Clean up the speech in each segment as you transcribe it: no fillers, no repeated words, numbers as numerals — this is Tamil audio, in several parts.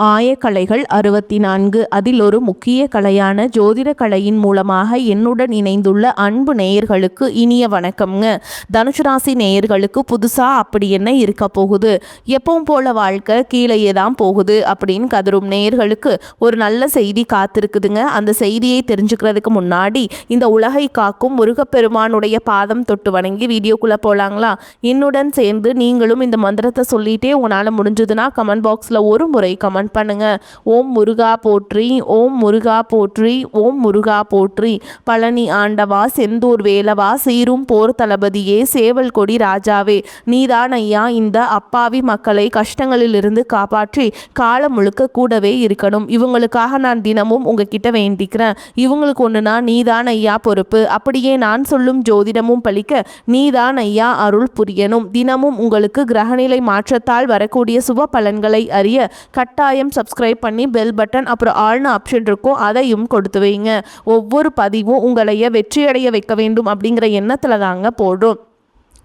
ஆயக்கலைகள் 64. அதில் ஒரு முக்கிய கலையான ஜோதிட கலையின் மூலமாக என்னுடன் இணைந்துள்ள அன்பு நேயர்களுக்கு இனிய வணக்கம்ங்க. தனுசு ராசி நேயர்களுக்கு புதுசாக அப்படி என்ன இருக்க போகுது, எப்பவும் போல வாழ்க்கை கீழேயே தான் போகுது அப்படின்னு கதரும் நேயர்களுக்கு ஒரு நல்ல செய்தி காத்திருக்குதுங்க. அந்த செய்தியை தெரிஞ்சுக்கிறதுக்கு முன்னாடி இந்த உலகை காக்கும் முருகப்பெருமானுடைய பாதம் தொட்டு வணங்கி வீடியோக்குள்ளே போகலாங்களா? என்னுடன் சேர்ந்து நீங்களும் இந்த மந்திரத்தை சொல்லிட்டே உங்களால் முடிஞ்சதுன்னா கமெண்ட் பாக்ஸில் ஒரு முறை கமெண்ட் பண்ணுங்க. ஓம் முருகா போற்றி, ஓம் முருகா போற்றி, ஓம் முருகா போற்றி. பழனி ஆண்டவா, செந்தூர் வேலவா, சீரும் போர் தளபதியே, சேவல் கொடி ராஜாவே, நீதான் ஐயா இந்த அப்பாவி மக்களை கஷ்டங்களிலிருந்து காப்பாற்றி காலம் முழுக்க கூடவே இருக்கணும். இவங்களுக்காக நான் தினமும் உங்ககிட்ட வேண்டிக்கிறேன். இவங்களுக்கு ஒன்றுனா நீதான் ஐயா பொறுப்பு. அப்படியே நான் சொல்லும் ஜோதிடமும் பலிக்க நீதான் ஐயா அருள் புரியணும். தினமும் உங்களுக்கு கிரகநிலை மாற்றத்தால் வரக்கூடிய சுப பலன்களை அறிய கட்டாயம் சப்ஸ்கிரைப் பண்ணி பெல் பட்டன் அப்புறம் ஆல்னு ஆப்ஷன் இருக்கும், அதையும் கொடுத்து வைங்க. ஒவ்வொரு பதிவும் உங்களைய வெற்றியடைய வைக்க வேண்டும் அப்படிங்கிற எண்ணத்தில் தாங்க போடுறோம்.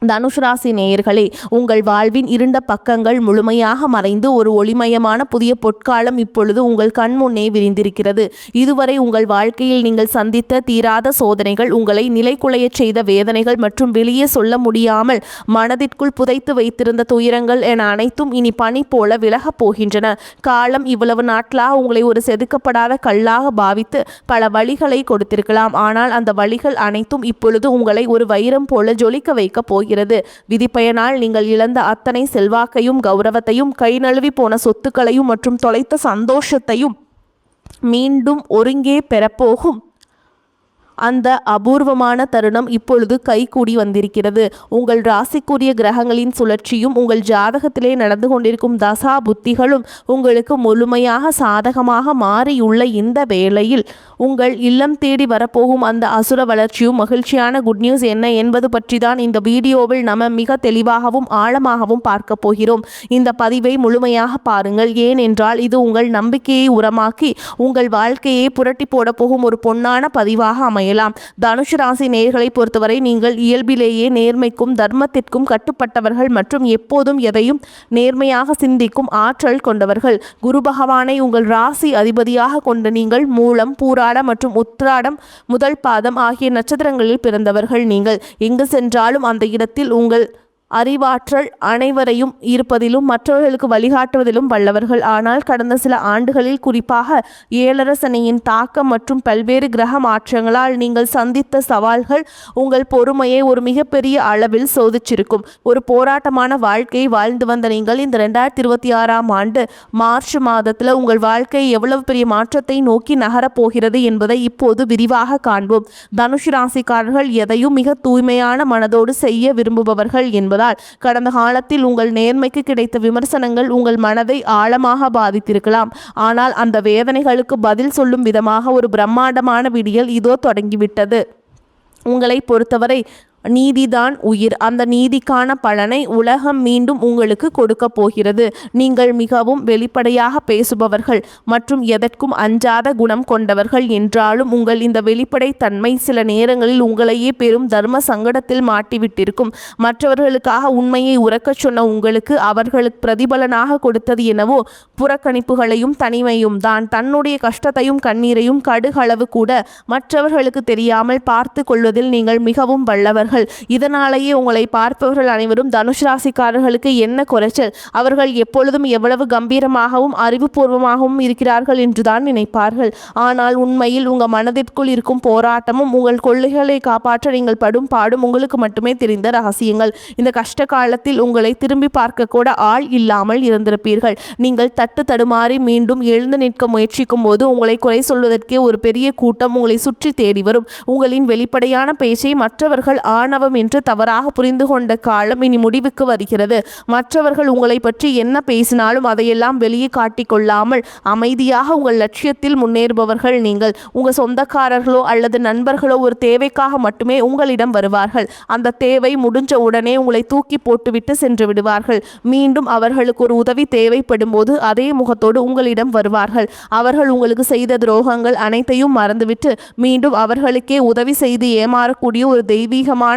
தனுசு ராசி நேயர்களே, உங்கள் வாழ்வின் இருண்ட பக்கங்கள் முழுமையாக மறைந்து ஒரு ஒளிமயமான புதிய பொற்காலம் இப்பொழுது உங்கள் கண் முன்னே விரிந்திருக்கிறது. இதுவரை உங்கள் வாழ்க்கையில் நீங்கள் சந்தித்த தீராத சோதனைகள், உங்களை நிலைகுலைய செய்த வேதனைகள் மற்றும் வெளியே சொல்ல முடியாமல் மனதிற்குள் புதைத்து வைத்திருந்த துயரங்கள் என அனைத்தும் இனி பனி போல விலகப் போகின்றன. காலம் இவ்வளவு நாட்களாக உங்களை ஒரு செதுக்கப்படாத கல்லாக பாவித்து பல வழிகளை கொடுத்திருக்கலாம். ஆனால் அந்த வழிகள் அனைத்தும் இப்பொழுது உங்களை ஒரு வைரம் போல ஜொலிக்க வைக்க போகிறது. விதிப்பயனால் நீங்கள் இழந்த அத்தனை செல்வாக்கையும் கௌரவத்தையும், கை நழுவி போன சொத்துக்களையும் மற்றும் தொலைத்த சந்தோஷத்தையும் மீண்டும் ஒருங்கே பெறப்போகும் அந்த அபூர்வமான தருணம் இப்பொழுது கைகூடி வந்திருக்கிறது. உங்கள் ராசிக்குரிய கிரகங்களின் சுழற்சியும் உங்கள் ஜாதகத்திலே நடந்து கொண்டிருக்கும் தசா புத்திகளும் உங்களுக்கு முழுமையாக சாதகமாக மாறியுள்ள இந்த வேளையில் உங்கள் இல்லம் தேடி வரப்போகும் அந்த அசுர வளர்ச்சியும் மகிழ்ச்சியான குட் நியூஸ் என்ன என்பது பற்றி தான் இந்த வீடியோவில் நம்ம மிக தெளிவாகவும் ஆழமாகவும் பார்க்க போகிறோம். இந்த பதிவை முழுமையாக பாருங்கள். ஏனென்றால் இது உங்கள் நம்பிக்கையை உரமாக்கி உங்கள் வாழ்க்கையை புரட்டி போட போகும் ஒரு பொன்னான பதிவாக அமையும். தனுசு ராசி நேயர்களை பொறுத்தவரை நீங்கள் இயல்பிலேயே நேர்மைக்கும் தர்மத்திற்கும் கட்டுப்பட்டவர்கள் மற்றும் எப்போதும் எதையும் நேர்மையாக சிந்திக்கும் ஆற்றல் கொண்டவர்கள். குரு பகவானை உங்கள் ராசி அதிபதியாக கொண்ட நீங்கள் மூலம், பூராட மற்றும் உத்திராடம் முதல் பாதம் ஆகிய நட்சத்திரங்களில் பிறந்தவர்கள். நீங்கள் எங்கு சென்றாலும் அந்த இடத்தில் உங்கள் அறிவாற்றல் அனைவரையும் ஈர்ப்பதிலும் மற்றவர்களுக்கு வழிகாட்டுவதிலும் வல்லவர்கள். ஆனால் கடந்த சில ஆண்டுகளில் குறிப்பாக ஏழரை சனியின் தாக்கம் மற்றும் பல்வேறு கிரக மாற்றங்களால் நீங்கள் சந்தித்த சவால்கள் உங்கள் பொறுமையை ஒரு மிகப்பெரிய அளவில் சோதிச்சிருக்கும். ஒரு போராட்டமான வாழ்க்கையை வாழ்ந்து வந்த நீங்கள் இந்த 2026ஆம் ஆண்டு மார்ச் மாதத்தில் உங்கள் வாழ்க்கை எவ்வளவு பெரிய மாற்றத்தை நோக்கி நகரப்போகிறது என்பதை இப்போது விரிவாக காண்போம். தனுசு ராசிக்காரர்கள் எதையும் மிக தூய்மையான மனதோடு செய்ய விரும்புபவர்கள் என்பதால் கடந்த காலத்தில் உங்கள் நேர்மைக்கு கிடைத்த விமர்சனங்கள் உங்கள் மனதை ஆழமாக பாதித்திருக்கலாம். ஆனால் அந்த வேதனைகளுக்கு பதில் சொல்லும் விதமாக ஒரு பிரம்மாண்டமான விடியல் இதோ தொடங்கிவிட்டது. உங்களை பொறுத்தவரை நீதிதான் உயிர். அந்த நீதிக்கான பலனை உலகம் மீண்டும் உங்களுக்கு கொடுக்க போகிறது. நீங்கள் மிகவும் வெளிப்படையாக பேசுபவர்கள் மற்றும் எதற்கும் அஞ்சாத குணம் கொண்டவர்கள் என்றாலும் உங்கள் இந்த வெளிப்படைத்தன்மை சில நேரங்களில் உங்களையே பெரும் தர்ம சங்கடத்தில் மாட்டிவிட்டிருக்கும். மற்றவர்களுக்காக உண்மையை உரக்கச் சொன்ன உங்களுக்கு அவர்களுக்கு பிரதிபலனாக கொடுத்தது என்னவோ புறக்கணிப்புகளையும் தனிமையும் தான். தன்னுடைய கஷ்டத்தையும் கண்ணீரையும் கடுகளவு கூட மற்றவர்களுக்கு தெரியாமல் பார்த்து கொள்வதில் நீங்கள் மிகவும் வல்லவர்கள். இதனாலேயே உங்களை பார்ப்பவர்கள் அனைவரும் தனுசு ராசிக்காரர்களுக்கு என்ன குறைச்சல், அவர்கள் எப்பொழுதும் எவ்வளவு கம்பீரமாகவும் அறிவுபூர்வமாகவும் இருக்கிறார்கள் என்றுதான் நினைப்பார்கள். ஆனால் உண்மையில் உங்கள் மனதிற்குள் இருக்கும் போராட்டமும் உங்கள் கொள்கைகளை காப்பாற்ற நீங்கள் படும் பாடும் உங்களுக்கு மட்டுமே தெரிந்த ரகசியங்கள். இந்த கஷ்ட காலத்தில் உங்களை திரும்பி பார்க்க கூட ஆள் இல்லாமல் இருந்திருப்பீர்கள். நீங்கள் தட்டு தடுமாறி மீண்டும் எழுந்து நிற்க முயற்சிக்கும் போது உங்களை குறை சொல்வதற்கே ஒரு பெரிய கூட்டம் உங்களை சுற்றி தேடி வரும். உங்களின் வெளிப்படையான பேச்சை மற்றவர்கள் ஆணவம் என்று தவறாக புரிந்து கொண்ட காலம் இனி முடிவுக்கு வருகிறது. மற்றவர்கள் உங்களை பற்றி என்ன பேசினாலும் அதையெல்லாம் வெளியே காட்டிக்கொள்ளாமல் அமைதியாக உங்கள் லட்சியத்தில் முன்னேறுபவர்கள் நீங்கள். உங்கள் சொந்தக்காரர்களோ அல்லது நண்பர்களோ ஒரு தேவைக்காக மட்டுமே உங்களிடம் வருவார்கள். அந்த தேவை முடிஞ்ச உடனே உங்களை தூக்கி போட்டுவிட்டு சென்று விடுவார்கள். மீண்டும் அவர்களுக்கு ஒரு உதவி தேவைப்படும் போது அதே முகத்தோடு உங்களிடம் வருவார்கள். அவர்கள் உங்களுக்கு செய்த துரோகங்கள் அனைத்தையும் மறந்துவிட்டு மீண்டும் அவர்களுக்கே உதவி செய்து ஏமாறக்கூடிய ஒரு தெய்வீகமான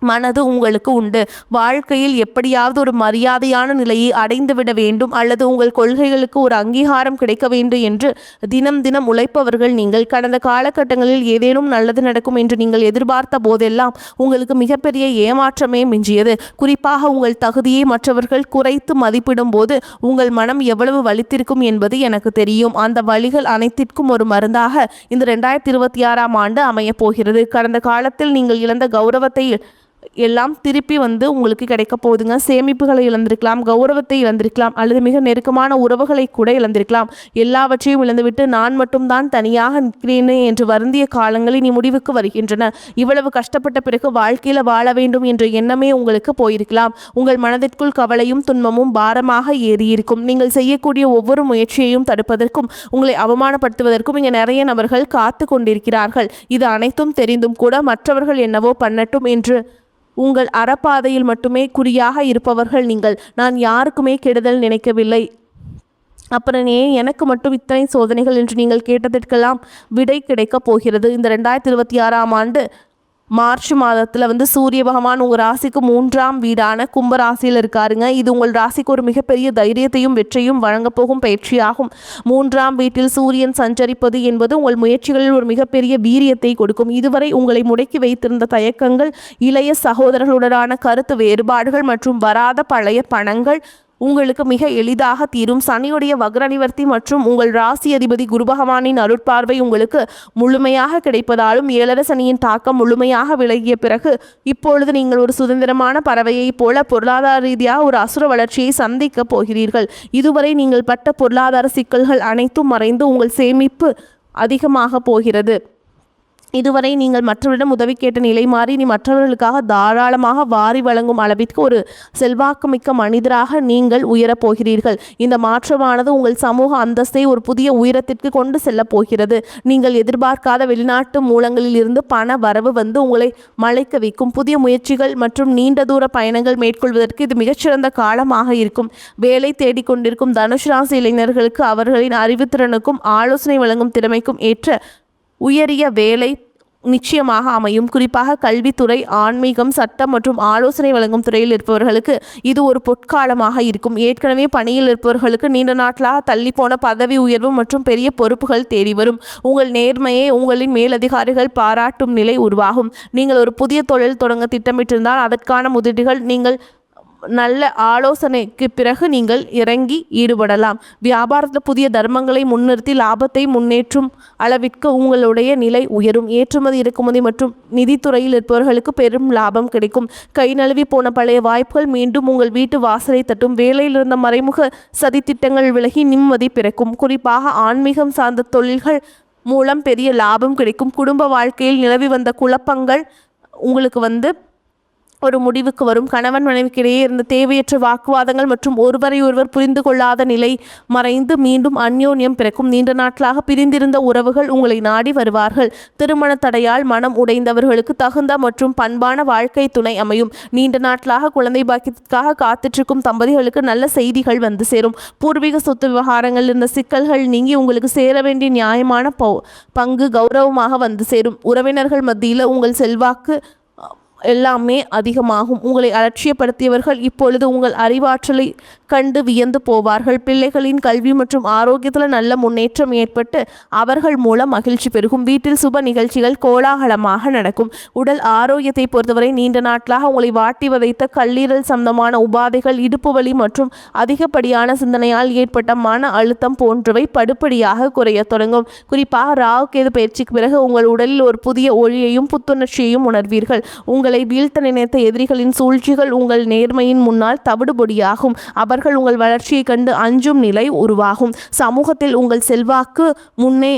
மனது உங்களுக்கு உண்டு. வாழ்க்கையில் எப்படியாவது ஒரு மரியாதையான நிலையை அடைந்துவிட வேண்டும் அல்லது உங்கள் கொள்கைகளுக்கு ஒரு அங்கீகாரம் கிடைக்க வேண்டும் என்று தினம் தினம் உழைப்பவர்கள் நீங்கள். கடந்த காலகட்டங்களில் ஏதேனும் நல்லது நடக்கும் என்று நீங்கள் எதிர்பார்த்த போதெல்லாம் உங்களுக்கு மிகப்பெரிய ஏமாற்றமே மிஞ்சியது. குறிப்பாக உங்கள் தகுதியை மற்றவர்கள் குறைத்து மதிப்பிடும் போது உங்கள் மனம் எவ்வளவு வலித்திருக்கும் என்பது எனக்கு தெரியும். அந்த வலிகள் அனைத்திற்கும் ஒரு மருந்தாக இந்த 2026ஆம் ஆண்டு அமையப் போகிறது. கடந்த காலத்தில் நீங்கள் இழந்த கௌரவத்தை எல்லாம் திருப்பி உங்களுக்கு கிடைக்க போகுதுங்க. சேமிப்புகளை இழந்திருக்கலாம், கௌரவத்தை இழந்திருக்கலாம், அல்லது மிக நெருக்கமான உறவுகளை கூட இழந்திருக்கலாம். எல்லாவற்றையும் இழந்துவிட்டு நான் மட்டும்தான் தனியாக நிற்கிறேனே என்று வருந்திய காலங்கள் இனி முடிவுக்கு வருகின்றன. இவ்வளவு கஷ்டப்பட்ட பிறகு வாழ்க்கையில் வாழ வேண்டும் என்ற எண்ணமே உங்களுக்கு போயிருக்கலாம். உங்கள் மனதிற்குள் கவலையும் துன்பமும் பாரமாக ஏறியிருக்கும். நீங்கள் செய்யக்கூடிய ஒவ்வொரு முயற்சியையும் தடுப்பதற்கும் உங்களை அவமானப்படுத்துவதற்கும் இங்கே நிறைய நபர்கள் காத்து கொண்டிருக்கிறார்கள். இது அனைத்தும் தெரிந்தும் கூட மற்றவர்கள் என்னவோ பண்ணட்டும் என்று உங்கள் அறப்பாதையில் மட்டுமே குறியாக இருப்பவர்கள் நீங்கள். நான் யாருக்குமே கெடுதல் நினைக்கவில்லை, அப்புறம் ஏன் எனக்கு மட்டும் இத்தனை சோதனைகள் என்று நீங்கள் கேட்டதற்கெல்லாம் விடை கிடைக்கப் போகிறது. இந்த 2026ஆம் ஆண்டு மார்ச் மாதத்தில் சூரிய பகவான் உங்கள் ராசிக்கு 3ஆம் வீடான கும்பராசியில் இருக்காருங்க. இது உங்கள் ராசிக்கு ஒரு மிகப்பெரிய தைரியத்தையும் வெற்றியும் வழங்கப் போகும் பயிற்சியாகும். 3ஆம் வீட்டில் சூரியன் சஞ்சரிப்பது என்பது உங்கள் முயற்சிகளில் ஒரு மிகப்பெரிய வீரியத்தை கொடுக்கும். இதுவரை உங்களை முடக்கி வைத்திருந்த தயக்கங்கள், இளைய சகோதரர்களுடனான கருத்து வேறுபாடுகள் மற்றும் வராத பழைய பணங்கள் உங்களுக்கு மிக எளிதாக தீரும். சனியுடைய வக்ர நிவர்த்தி மற்றும் உங்கள் ராசி அதிபதி குரு பகவானின் அருட்பார்வை உங்களுக்கு முழுமையாக கிடைப்பதாலும் 7 சனியின் தாக்கம் முழுமையாக விலகிய பிறகு இப்பொழுது நீங்கள் ஒரு சுதந்திரமான பறவையைப் போல பொருளாதார ரீதியாக ஒரு அசுர வளர்ச்சியை சந்திக்க போகிறீர்கள். இதுவரை நீங்கள் பட்ட பொருளாதார சிக்கல்கள் அனைத்தும் மறைந்து உங்கள் சேமிப்பு அதிகமாக போகிறது. இதுவரை நீங்கள் மற்றவரிடம் உதவி கேட்ட நிலை மாறி நீ மற்றவர்களுக்காக தாராளமாக வாரி வழங்கும் அளவிற்கு ஒரு செல்வாக்குமிக்க மனிதராக நீங்கள் உயரப் போகிறீர்கள். இந்த மாற்றமானது உங்கள் சமூக அந்தஸ்தை ஒரு புதிய உயரத்திற்கு கொண்டு செல்லப் போகிறது. நீங்கள் எதிர்பார்க்காத வெளிநாட்டு மூலங்களில் இருந்து பண வரவு உங்களை மலைக்க வைக்கும். புதிய முயற்சிகள் மற்றும் நீண்ட தூர பயணங்கள் மேற்கொள்வதற்கு இது மிகச்சிறந்த காலமாக இருக்கும். வேலை தேடிக்கொண்டிருக்கும் தனுசு ராசி இளைஞர்களுக்கு அவர்களின் அறிவுத்திறனுக்கும் ஆலோசனை வழங்கும் திறமைக்கும் ஏற்ற உயரிய வேலை நிச்சயமாக அமையும். குறிப்பாக கல்வித்துறை, ஆன்மீகம், சட்டம் மற்றும் ஆலோசனை வழங்கும் துறையில் இருப்பவர்களுக்கு இது ஒரு பொற்காலமாக இருக்கும். ஏற்கனவே பணியில் இருப்பவர்களுக்கு நீண்ட நாட்களாக தள்ளிப்போன பதவி உயர்வு மற்றும் பெரிய பொறுப்புகள் தேடி வரும். உங்கள் நேர்மையை உங்களின் மேலதிகாரிகள் பாராட்டும் நிலை உருவாகும். நீங்கள் ஒரு புதிய தொழில் தொடங்க திட்டமிட்டிருந்தால் அதற்கான முதலீடுகள் நீங்கள் நல்ல ஆலோசனைக்கு பிறகு நீங்கள் இறங்கி ஈடுபடலாம். வியாபாரத்தில் புதிய தர்மங்களை முன்னிறுத்தி லாபத்தை முன்னேற்றும் அளவிற்கு உங்களுடைய நிலை உயரும். ஏற்றுமதி, இறக்குமதி மற்றும் நிதித்துறையில் இருப்பவர்களுக்கு பெரும் லாபம் கிடைக்கும். கை நழுவி போன பழைய வாய்ப்புகள் மீண்டும் உங்கள் வீட்டு வாசலை தட்டும். வேலையில் இருந்த மறைமுக சதித்திட்டங்கள் விலகி நிம்மதி பிறக்கும். குறிப்பாக ஆன்மீகம் சார்ந்த தொழில்கள் மூலம் பெரிய லாபம் கிடைக்கும். குடும்ப வாழ்க்கையில் நிலவி வந்த குழப்பங்கள் உங்களுக்கு ஒரு முடிவுக்கு வரும். கணவன் மனைவிக்கிடையே இருந்த தேவையற்ற வாக்குவாதங்கள் மற்றும் ஒருவரை ஒருவர் புரிந்து கொள்ளாத நிலை மறைந்து மீண்டும் அந்யோன்யம் பிறக்கும். நீண்ட நாட்களாக பிரிந்திருந்த உறவுகள் உங்களை நாடி வருவார்கள். திருமண தடையால் மனம் உடைந்தவர்களுக்கு தகுந்த மற்றும் பண்பான வாழ்க்கை துணை அமையும். நீண்ட நாட்களாக குழந்தை பாக்கியத்திற்காக காத்திருக்கும் தம்பதிகளுக்கு நல்ல செய்திகள் சேரும். பூர்வீக சொத்து விவகாரங்கள் இருந்த சிக்கல்கள் நீங்கி உங்களுக்கு சேர வேண்டிய நியாயமான பங்கு கௌரவமாக சேரும். உறவினர்கள் மத்தியில் உங்கள் செல்வாக்கு எல்லாமே அதிகமாகும். உங்களை அலட்சியப்படுத்தியவர்கள் இப்பொழுது உங்கள் அறிவாற்றலை கண்டு வியந்து போவார்கள். பிள்ளைகளின் கல்வி மற்றும் ஆரோக்கியத்தில் நல்ல முன்னேற்றம் ஏற்பட்டு அவர்கள் மூலம் மகிழ்ச்சி பெருகும். வீட்டில் சுப நிகழ்ச்சிகள் கோலாகலமாக நடக்கும். உடல் ஆரோக்கியத்தை பொறுத்தவரை நீண்ட நாட்களாக உங்களை வாட்டி வதைத்த கல்லீரல் சம்பந்தமான உபாதைகள், இடுப்பு வலி மற்றும் அதிகப்படியான சிந்தனையால் ஏற்பட்ட மன அழுத்தம் போன்றவை படிப்படியாக குறைய தொடங்கும். குறிப்பாக ராகு கேது பயிற்சிக்கு பிறகு உங்கள் உடலில் ஒரு புதிய ஒளியையும் புத்துணர்ச்சியையும் உணர்வீர்கள். உங்களை வீழ்த்த நினைத்த எதிரிகளின் சூழ்ச்சிகள் உங்கள் நேர்மையின் முன்னால் தவிடுபொடியாகும். அவர்கள் உங்கள் வளர்ச்சியை கண்டு அஞ்சும் நிலை உருவாகும். சமூகத்தில் உங்கள் செல்வாக்கு முன்னே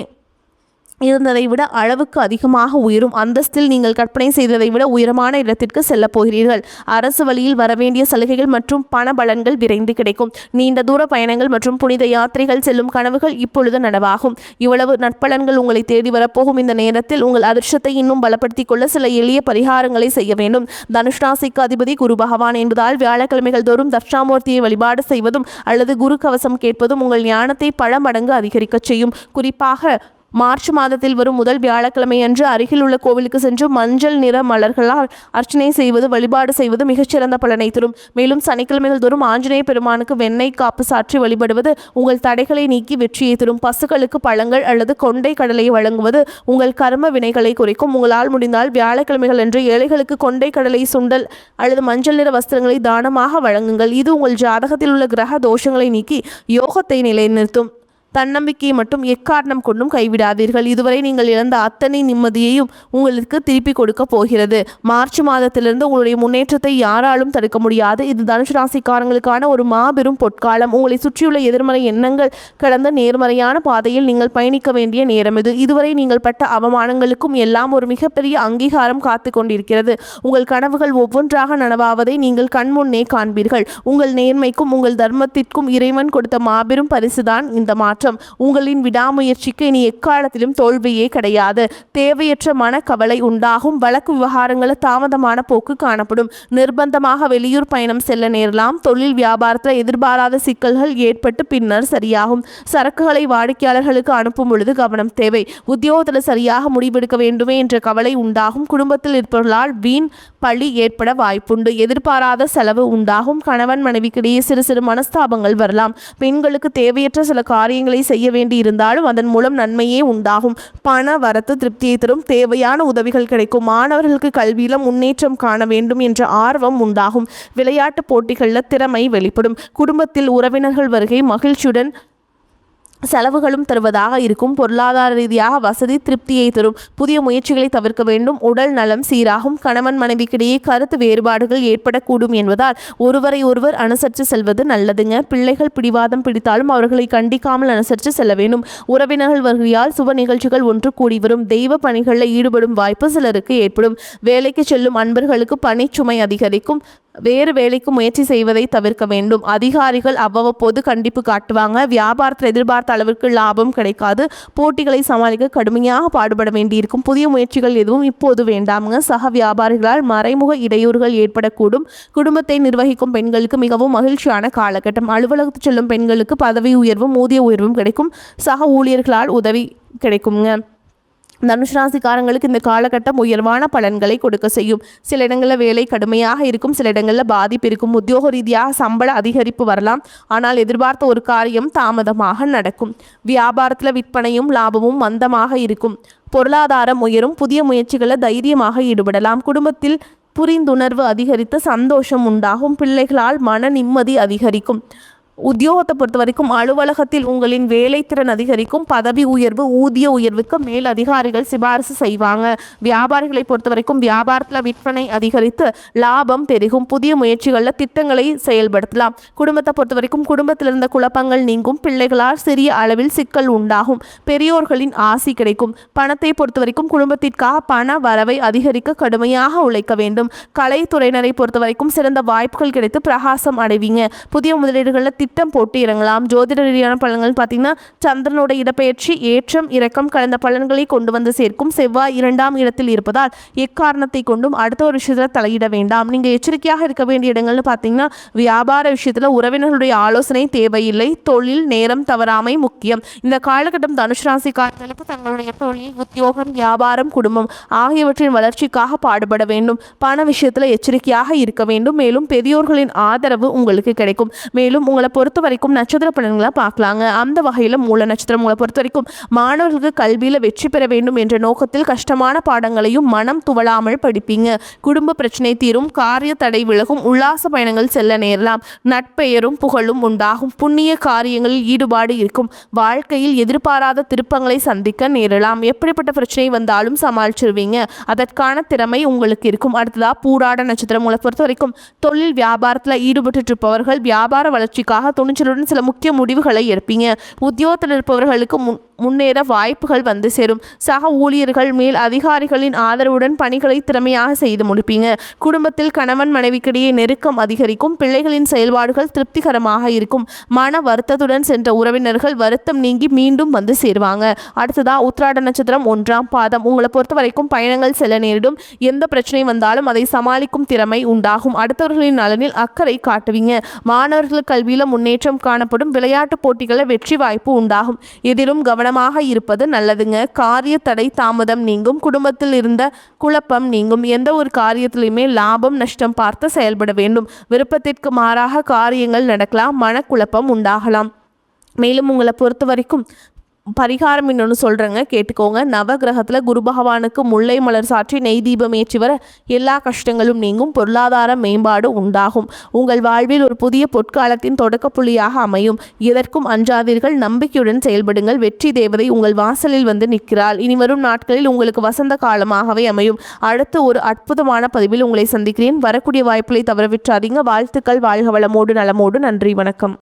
இருந்ததை விட அளவுக்கு அதிகமாக உயரும். அந்தஸ்தில் நீங்கள் கற்பனை செய்ததை விட உயரமான இடத்திற்கு செல்லப் போகிறீர்கள். அரசு வழியில் வரவேண்டிய சலுகைகள் மற்றும் பண பலன்கள் விரைந்து கிடைக்கும். நீண்ட தூர பயணங்கள் மற்றும் புனித யாத்திரைகள் செல்லும் கனவுகள் இப்பொழுது நனவாகும். இவ்வளவு நற்பலன்கள் உங்களை தேடி வரப்போகும் இந்த நேரத்தில் உங்கள் அதிர்ஷ்டத்தை இன்னும் பலப்படுத்திக் கொள்ள சில எளிய பரிகாரங்களை செய்ய வேண்டும். தனுஷ் ராசிக்கு அதிபதி குரு பகவான் என்பதால் வியாழக்கிழமைகள் தோறும் தட்சிணாமூர்த்தியை வழிபாடு செய்வதும் அல்லது குரு கவசம் கேட்பதும் உங்கள் ஞானத்தை பல மடங்கு அதிகரிக்க செய்யும். குறிப்பாக மார்ச் மாதத்தில் வரும் முதல் வியாழக்கிழமை அன்று அருகில் உள்ள கோவிலுக்கு சென்று மஞ்சள் நிற மலர்களால் அர்ச்சனை செய்வது, வழிபாடு செய்வது மிகச்சிறந்த பலனை தரும். மேலும் சனிக்கிழமைகள் தோறும் ஆஞ்சநேய பெருமானுக்கு வெண்ணெய் காப்பு சாற்றி வழிபடுவது உங்கள் தடைகளை நீக்கி வெற்றியை தரும். பசுக்களுக்கு பழங்கள் அல்லது கொண்டை கடலையை வழங்குவது உங்கள் கர்ம வினைகளை குறைக்கும். உங்களால் முடிந்தால் வியாழக்கிழமைகள் அன்று ஏழைகளுக்கு கொண்டை கடலை, சுண்டல் அல்லது மஞ்சள் நிற வஸ்திரங்களை தானமாக வழங்குங்கள். இது உங்கள் ஜாதகத்தில் உள்ள கிரக தோஷங்களை நீக்கி யோகத்தை நிலைநிறுத்தும். தன்னம்பிக்கையை மட்டும் எக்காரணம் கொண்டும் கைவிடாதீர்கள். இதுவரை நீங்கள் இழந்த அத்தனை நிம்மதியையும் உங்களுக்கு திருப்பி கொடுக்க போகிறது. மார்ச் மாதத்திலிருந்து உங்களுடைய முன்னேற்றத்தை யாராலும் தடுக்க முடியாது. இது தனுசு ராசிக்காரங்களுக்கான ஒரு மாபெரும் பொற்காலம். உங்களை சுற்றியுள்ள எதிர்மறை எண்ணங்கள் கடந்த நேர்மறையான பாதையில் நீங்கள் பயணிக்க வேண்டிய நேரம் இது. இதுவரை நீங்கள் பட்ட அவமானங்களுக்கும் எல்லாம் ஒரு மிகப்பெரிய அங்கீகாரம் காத்து கொண்டிருக்கிறது. உங்கள் கனவுகள் ஒவ்வொன்றாக நனவாவதை நீங்கள் கண்முன்னே காண்பீர்கள். உங்கள் நேர்மைக்கும் உங்கள் தர்மத்திற்கும் இறைவன் கொடுத்த மாபெரும் பரிசுதான் இந்த மாற்றம். உங்களின் விடாமுயற்சிக்கு இனி எக்காலத்திலும் தோல்வியே கிடையாது. தேவையற்ற மனக்கவலை உண்டாகும். வழக்கு விவகாரங்களில் தாமதமான போக்கு காணப்படும். நிர்பந்தமாக வெளியூர் பயணம் செல்ல நேரலாம். தொழில் வியாபாரத்தில் எதிர்பாராத சிக்கல்கள் ஏற்பட்டு பின்னர் சரியாகும். சரக்குகளை வாடிக்கையாளர்களுக்கு அனுப்பும் பொழுது கவனம் தேவை. உத்தியோகத்தில் சரியாக முடிவெடுக்க வேண்டுமே என்ற கவலை உண்டாகும். குடும்பத்தில் இருப்பவர்களால் வீண் பழி ஏற்பட வாய்ப்புண்டு. எதிர்பாராத செலவு உண்டாகும். கணவன் மனைவிக்கிடையே சிறு சிறு மனஸ்தாபங்கள் வரலாம். பெண்களுக்கு தேவையற்ற சில காரியங்களை செய்ய வேண்டி இருந்தாலும் அதன் மூலம் நன்மையே உண்டாகும். பண வரத்து திருப்தியை தரும். தேவையான உதவிகள் கிடைக்கும். மாணவர்களுக்கு கல்வியில முன்னேற்றம் காண வேண்டும் என்ற ஆர்வம் உண்டாகும். விளையாட்டு போட்டிகளில் திறமை வெளிப்படும். குடும்பத்தில் உறவினர்கள் வருகை மகிழ்ச்சியுடன் செலவுகளும் தருவதாக இருக்கும். பொருளாதார ரீதியாக வசதி திருப்தியை தரும். புதிய முயற்சிகளை தவிர்க்க வேண்டும். உடல் நலம் சீராகும். கணவன் மனைவிக்கிடையே கருத்து வேறுபாடுகள் ஏற்படக்கூடும் என்பதால் ஒருவரை ஒருவர் அனுசரித்து செல்வது நல்லதுங்க. பிள்ளைகள் பிடிவாதம் பிடித்தாலும் அவர்களை கண்டிக்காமல் அனுசரித்து செல்ல வேண்டும். உறவினர்கள் வருகையால் சுப நிகழ்ச்சிகள் ஒன்று கூடி வரும். தெய்வ பணிகளில் ஈடுபடும் வாய்ப்பு சிலருக்கு ஏற்படும். வேலைக்கு செல்லும் அன்பர்களுக்கு பணிச்சுமை அதிகரிக்கும். வேறு வேலைக்கு முயற்சி செய்வதை தவிர்க்க வேண்டும். அதிகாரிகள் அவ்வப்போது கண்டிப்பு காட்டுவாங்க. வியாபாரத்தில் எதிர்பார்த்த அளவிற்கு லாபம் கிடைக்காது. போட்டிகளை சமாளிக்க கடுமையாக பாடுபட வேண்டியிருக்கும். புதிய முயற்சிகள் எதுவும் இப்போது வேண்டாமுங்க. சக வியாபாரிகளால் மறைமுக இடையூறுகள் ஏற்படக்கூடும். குடும்பத்தை நிர்வகிக்கும் பெண்களுக்கு மிகவும் மகிழ்ச்சியான காலகட்டம். அலுவலகத்தில் செல்லும் பெண்களுக்கு பதவி உயர்வும் ஊதிய உயர்வும் கிடைக்கும். சக ஊழியர்களால் உதவி கிடைக்குங்க. தனுசு ராசிக்காரங்களுக்கு இந்த காலகட்டம் உயர்வான பலன்களை கொடுக்க செய்யும். சில இடங்களில் வேலை கடுமையாக இருக்கும். சில இடங்களில் பாதிப்பு இருக்கும். உத்தியோக ரீதியாக சம்பள அதிகரிப்பு வரலாம். ஆனால் எதிர்பார்த்த ஒரு காரியம் தாமதமாக நடக்கும். வியாபாரத்தில் விற்பனையும் லாபமும் மந்தமாக இருக்கும். பொருளாதாரம் உயரும். புதிய முயற்சிகளில் தைரியமாக ஈடுபடலாம். குடும்பத்தில் புரிந்துணர்வு அதிகரித்து சந்தோஷம் உண்டாகும். பிள்ளைகளால் மன நிம்மதி அதிகரிக்கும். உத்தியோகத்தை பொறுத்த வரைக்கும் அலுவலகத்தில் உங்களின் வேலைத்திறன் அதிகரிக்கும். பதவி உயர்வு, ஊதிய உயர்வுக்கு மேல் அதிகாரிகள் சிபாரிசு செய்வாங்க. வியாபாரிகளை பொறுத்த வரைக்கும் வியாபாரத்தில் விற்பனை அதிகரித்து லாபம் பெருகும். புதிய முயற்சிகளில் திட்டங்களை செயல்படுத்தலாம். குடும்பத்தை பொறுத்த வரைக்கும் குடும்பத்தில் இருந்த குழப்பங்கள் நீங்கும். பிள்ளைகளால் சிறிய அளவில் சிக்கல் உண்டாகும். பெரியோர்களின் ஆசி கிடைக்கும். பணத்தை பொறுத்த வரைக்கும் குடும்பத்திற்காக பண வரவை அதிகரிக்க கடுமையாக உழைக்க வேண்டும். கலைத்துறையினரை பொறுத்த வரைக்கும் சிறந்த வாய்ப்புகள் கிடைத்து பிரகாசம் அடைவீங்க. புதிய முதலீடுகளில் திட்டம் போட்டு இறங்கலாம். ஜோதிட ரீதியான பலன்கள் பார்த்தீங்கன்னா சந்திரனோட இடப்பெயர்ச்சி ஏற்றம் இறக்கம் கலந்த பலன்களை கொண்டு வந்து சேர்க்கும். செவ்வாய் 2ஆம் இடத்தில் இருப்பதால் எக்காரணத்தை கொண்டும் அடுத்த ஒரு விஷயத்தில் தலையிட வேண்டாம். நீங்கள் எச்சரிக்கையாக இருக்க வேண்டிய இடங்கள்னு பார்த்தீங்கன்னா வியாபார விஷயத்தில் உறவினர்களுடைய ஆலோசனை தேவையில்லை. தொழில் நேரம் தவறாமை முக்கியம். இந்த காலகட்டம் தனுசு ராசிக்காரர்களுக்கு தங்களுடைய தொழில், உத்தியோகம், வியாபாரம், குடும்பம் ஆகியவற்றின் வளர்ச்சிக்காக பாடுபட வேண்டும். பண விஷயத்தில் எச்சரிக்கையாக இருக்க வேண்டும். மேலும் பெரியோர்களின் ஆதரவு உங்களுக்கு கிடைக்கும். மேலும் உங்களை பொறுத்த வரைக்கும் நட்சத்திர பலன்களை பார்க்கலாங்க. அந்த வகையில் மூல நட்சத்திரம் உங்களை பொறுத்த வரைக்கும் மாணவர்களுக்கு கல்வியில் வெற்றி பெற வேண்டும் என்ற நோக்கத்தில் கஷ்டமான பாடங்களையும் மனம் துவளாமல் படிப்பீங்க. குடும்ப பிரச்சனை தீரும். காரிய தடை விலகும். உல்லாச பயணங்கள் செல்ல நேரலாம். நட்பெயரும் புகழும் உண்டாகும். புண்ணிய காரியங்களில் ஈடுபாடு இருக்கும். வாழ்க்கையில் எதிர்பாராத திருப்பங்களை சந்திக்க நேரலாம். எப்படிப்பட்ட பிரச்சனை வந்தாலும் சமாளிச்சிருவீங்க. அதற்கான திறமை உங்களுக்கு இருக்கும். அடுத்ததா பூராட நட்சத்திரம் உங்களை பொறுத்த வரைக்கும் தொழில் வியாபாரத்தில் ஈடுபட்டு இருப்பவர்கள் வியாபார வளர்ச்சிக்காக துணிச்சலுடன் சில முக்கிய முடிவுகளை எடுப்பீங்க. உத்தியோகத்தில் இருப்பவர்களுக்கு முன்னேற வாய்ப்புகள் வந்து சேரும். சக ஊழியர்கள் மேல் அதிகாரிகளின் ஆதரவுடன் பணிகளை திறமையாக செய்து முடிப்பீங்க. குடும்பத்தில் கணவன் மனைவிக்கிடையே நெருக்கம் அதிகரிக்கும். பிள்ளைகளின் செயல்பாடுகள் திருப்திகரமாக இருக்கும். மன வருத்தத்துடன் சென்ற உறவினர்கள் வருத்தம் நீங்கி மீண்டும் வந்து சேருவாங்க. அடுத்ததா உத்திராட நட்சத்திரம் 1ஆம் பாதம் உங்களை பொறுத்த வரைக்கும் பயணங்கள் செல்ல நேரிடும். எந்த பிரச்சனை வந்தாலும் அதை சமாளிக்கும் திறமை உண்டாகும். அடுத்தவர்களின் நலனில் அக்கறை காட்டுவீங்க. மாணவர்கள் கல்வியில் முன்னேற்றம் காணப்படும். விளையாட்டு போட்டிகளில் வெற்றி வாய்ப்பு உண்டாகும். எதிலும் கவனம் கவனமாக இருப்பது நல்லதுங்க. காரிய தடை தாமதம் நீங்கும். குடும்பத்தில் இருந்த குழப்பம் நீங்கும். எந்த ஒரு காரியத்திலுமே லாபம் நஷ்டம் பார்த்து செயல்பட வேண்டும். விருப்பத்திற்கு மாறாக காரியங்கள் நடக்கலாம். மனக்குழப்பம் உண்டாகலாம். மேலும் உங்களை பொறுத்த வரைக்கும் பரிகாரம் இன்னொன்று சொல்கிறேங்க, கேட்டுக்கோங்க. நவகிரகத்தில் குரு பகவானுக்கு முல்லை மலர் சாற்றி நெய் தீபம் ஏற்றி வர எல்லா கஷ்டங்களும் நீங்கும். பொருளாதார மேம்பாடு உண்டாகும். உங்கள் வாழ்வில் ஒரு புதிய பொற்காலத்தின் தொடக்க புள்ளியாக அமையும். எதற்கும் அஞ்சாதீர்கள். நம்பிக்கையுடன் செயல்படுங்கள். வெற்றி தேவதை உங்கள் வாசலில் வந்து நிற்கிறாள். இனி வரும் நாட்களில் உங்களுக்கு வசந்த காலமாகவே அமையும். அடுத்து ஒரு அற்புதமான பதிவில் உங்களை சந்திக்கிறேன். வரக்கூடிய வாய்ப்புகளை தவற விட்டுறாதீங்க. வாழ்த்துக்கள். வாழ்க வளமோடு நலமோடு. நன்றி, வணக்கம்.